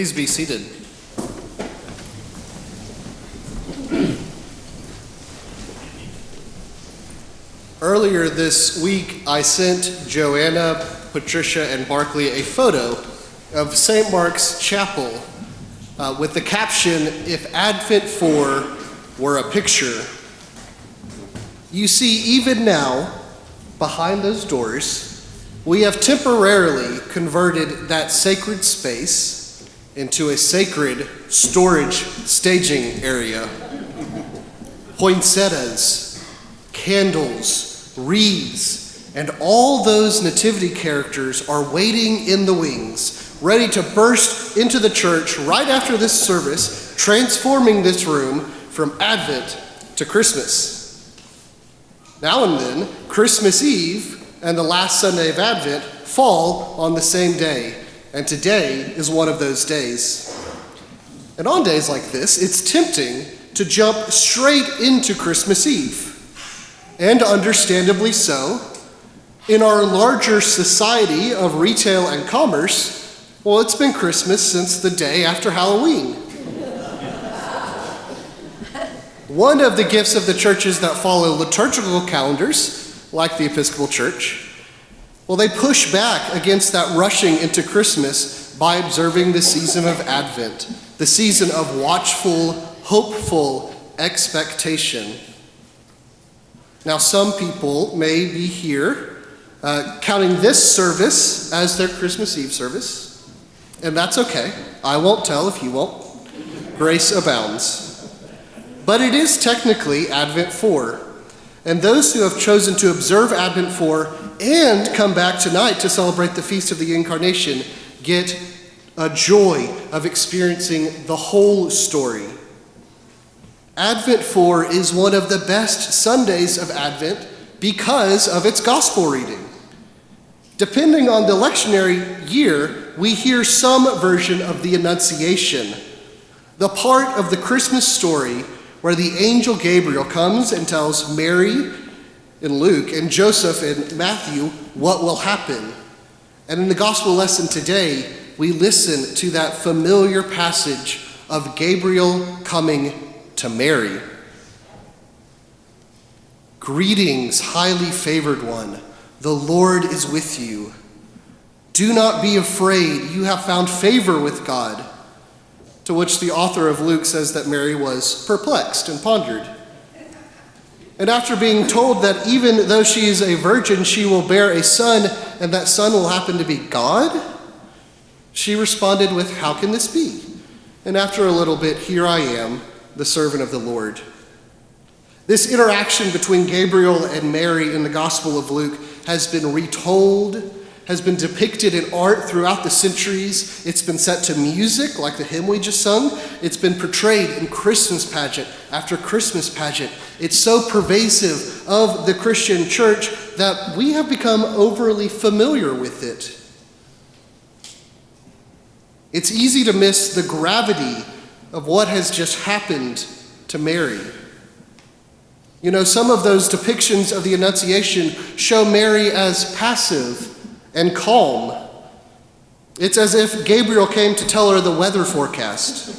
Please be seated. Earlier this week, I sent Joanna, Patricia, and Barkley a photo of St. Mark's Chapel with the caption, "If Advent 4 were a picture." You see, even now, behind those doors, we have temporarily converted that sacred space into a sacred storage staging area. Poinsettias, candles, wreaths, and all those nativity characters are waiting in the wings, ready to burst into the church right after this service, transforming this room from Advent to Christmas. Now and then, Christmas Eve and the last Sunday of Advent fall on the same day, and today is one of those days. And on days like this, it's tempting to jump straight into Christmas Eve. And understandably so. In our larger society of retail and commerce, well, it's been Christmas since the day after Halloween. One of the gifts of the churches that follow liturgical calendars, like the Episcopal Church, well, they push back against that rushing into Christmas by observing the season of Advent, the season of watchful, hopeful expectation. Now, some people may be here counting this service as their Christmas Eve service, and that's okay. I won't tell if you won't. Grace abounds. But it is technically Advent 4, and those who have chosen to observe Advent 4 and come back tonight to celebrate the Feast of the Incarnation get a joy of experiencing the whole story. Advent 4 is one of the best Sundays of Advent because of its gospel reading. Depending on the lectionary year, we hear some version of the Annunciation, the part of the Christmas story where the angel Gabriel comes and tells Mary in Luke and Joseph in Matthew what will happen. And in the gospel lesson today, we listen to that familiar passage of Gabriel coming to Mary. "Greetings, highly favored one. The Lord is with you. Do not be afraid. You have found favor with God." To which the author of Luke says that Mary was perplexed and pondered. And after being told that even though she is a virgin, she will bear a son, and that son will happen to be God, she responded with, "How can this be?" And after a little bit, "Here I am, the servant of the Lord." This interaction between Gabriel and Mary in the Gospel of Luke has been retold, has been depicted in art throughout the centuries. It's been set to music, like the hymn we just sung. It's been portrayed in Christmas pageant after Christmas pageant. It's so pervasive of the Christian church that we have become overly familiar with it. It's easy to miss the gravity of what has just happened to Mary. You know, some of those depictions of the Annunciation show Mary as passive and calm. It's as if Gabriel came to tell her the weather forecast.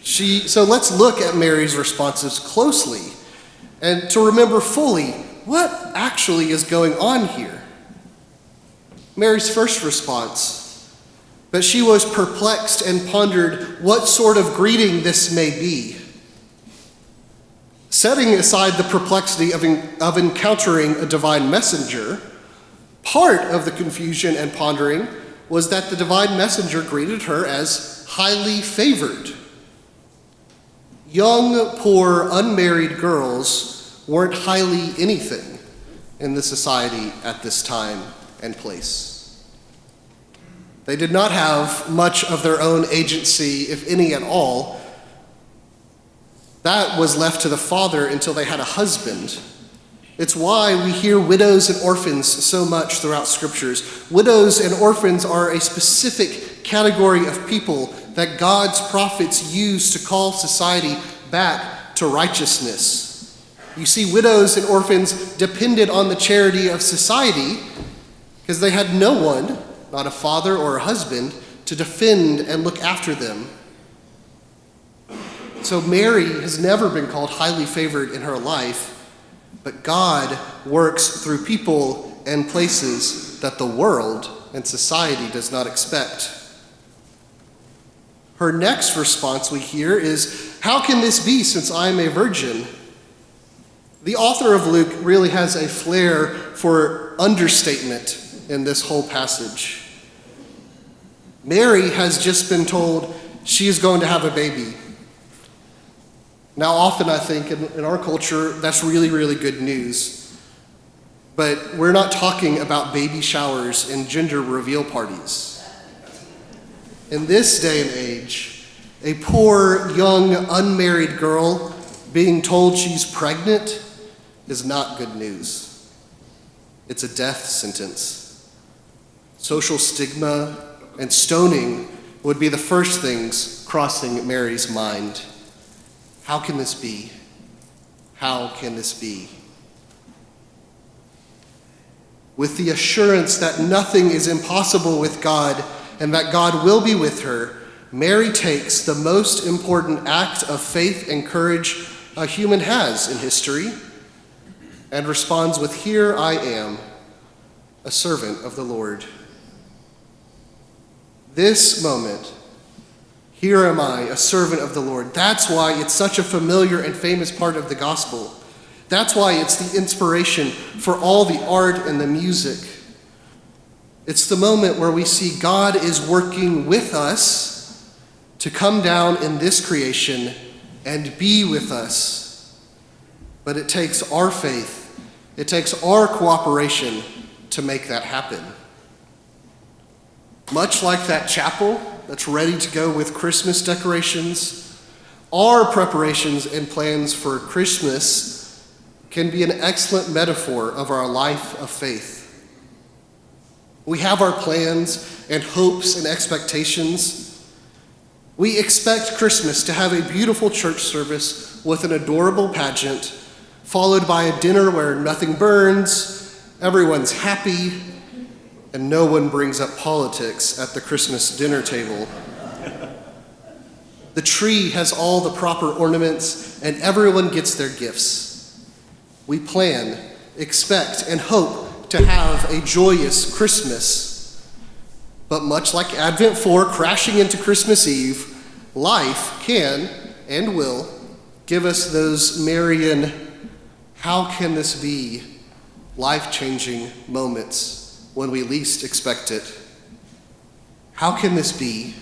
So let's look at Mary's responses closely and to remember fully what actually is going on here. Mary's first response, "But she was perplexed and pondered what sort of greeting this may be." Setting aside the perplexity of encountering a divine messenger, part of the confusion and pondering was that the divine messenger greeted her as highly favored. Young, poor, unmarried girls weren't highly anything in the society at this time and place. They did not have much of their own agency, if any at all. That was left to the father until they had a husband. It's why we hear widows and orphans so much throughout scriptures. Widows and orphans are a specific category of people that God's prophets use to call society back to righteousness. You see, widows and orphans depended on the charity of society because they had no one not a father or a husband, to defend and look after them. So Mary has never been called highly favored in her life, but God works through people and places that the world and society does not expect. Her next response we hear is, "How can this be since I am a virgin?" The author of Luke really has a flair for understatement in this whole passage. Mary has just been told she is going to have a baby. Now, often I think in our culture, that's really, really good news. But we're not talking about baby showers and gender reveal parties. In this day and age, a poor, young, unmarried girl being told she's pregnant is not good news. It's a death sentence. Social stigma and stoning would be the first things crossing Mary's mind. How can this be? How can this be? With the assurance that nothing is impossible with God and that God will be with her, Mary takes the most important act of faith and courage a human has in history and responds with, "Here I am, a servant of the Lord." This moment, "Here am I, a servant of the Lord," that's why it's such a familiar and famous part of the gospel. That's why it's the inspiration for all the art and the music. It's the moment where we see God is working with us to come down in this creation and be with us. But it takes our faith, it takes our cooperation to make that happen. Much like that chapel that's ready to go with Christmas decorations, our preparations and plans for Christmas can be an excellent metaphor of our life of faith. We have our plans and hopes and expectations. We expect Christmas to have a beautiful church service with an adorable pageant, followed by a dinner where nothing burns, everyone's happy, and no one brings up politics at the Christmas dinner table. The tree has all the proper ornaments, and everyone gets their gifts. We plan, expect, and hope to have a joyous Christmas. But much like Advent 4 crashing into Christmas Eve, life can and will give us those Marian, "How can this be?" life-changing moments when we least expect it. How can this be?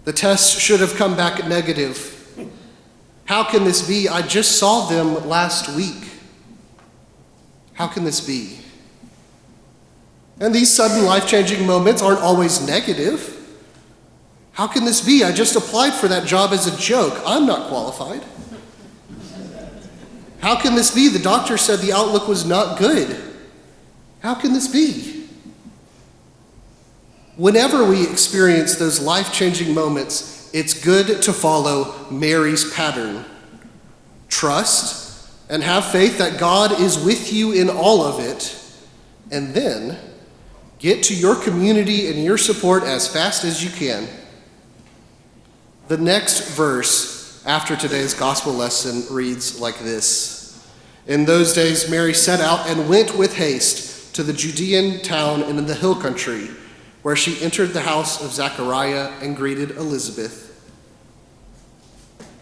The test should have come back negative. How can this be? I just saw them last week. How can this be? And these sudden life-changing moments aren't always negative. How can this be? I just applied for that job as a joke. I'm not qualified. How can this be? The doctor said the outlook was not good. How can this be? Whenever we experience those life-changing moments, it's good to follow Mary's pattern. Trust and have faith that God is with you in all of it, and then get to your community and your support as fast as you can. The next verse after today's gospel lesson reads like this. "In those days Mary set out and went with haste to the Judean town and in the hill country, where she entered the house of Zechariah and greeted Elizabeth."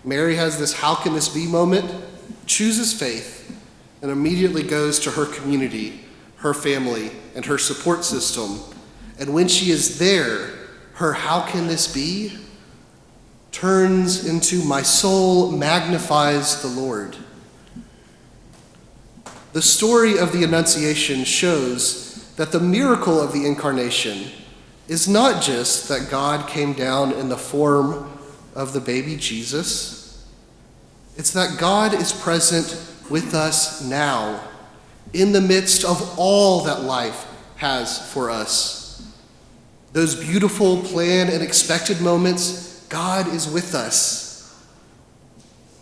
Mary has this "how can this be" moment, chooses faith, and immediately goes to her community, her family, and her support system. And when she is there, her "how can this be" turns into "my soul magnifies the Lord." The story of the Annunciation shows that the miracle of the Incarnation is not just that God came down in the form of the baby Jesus. It's that God is present with us now, in the midst of all that life has for us. Those beautiful, planned, and expected moments, God is with us.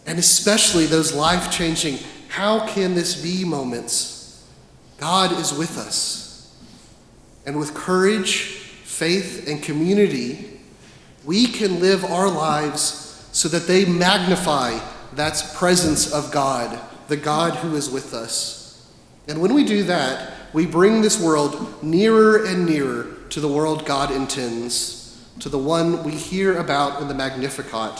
And especially those life-changing, "how can this be" moments, God is with us. And with courage, faith, and community, we can live our lives so that they magnify that presence of God, the God who is with us. And when we do that, we bring this world nearer and nearer to the world God intends, to the one we hear about in the Magnificat,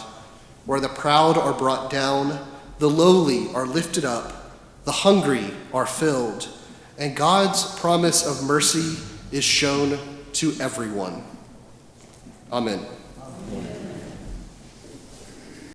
where the proud are brought down, the lowly are lifted up, the hungry are filled, and God's promise of mercy is shown to everyone. Amen.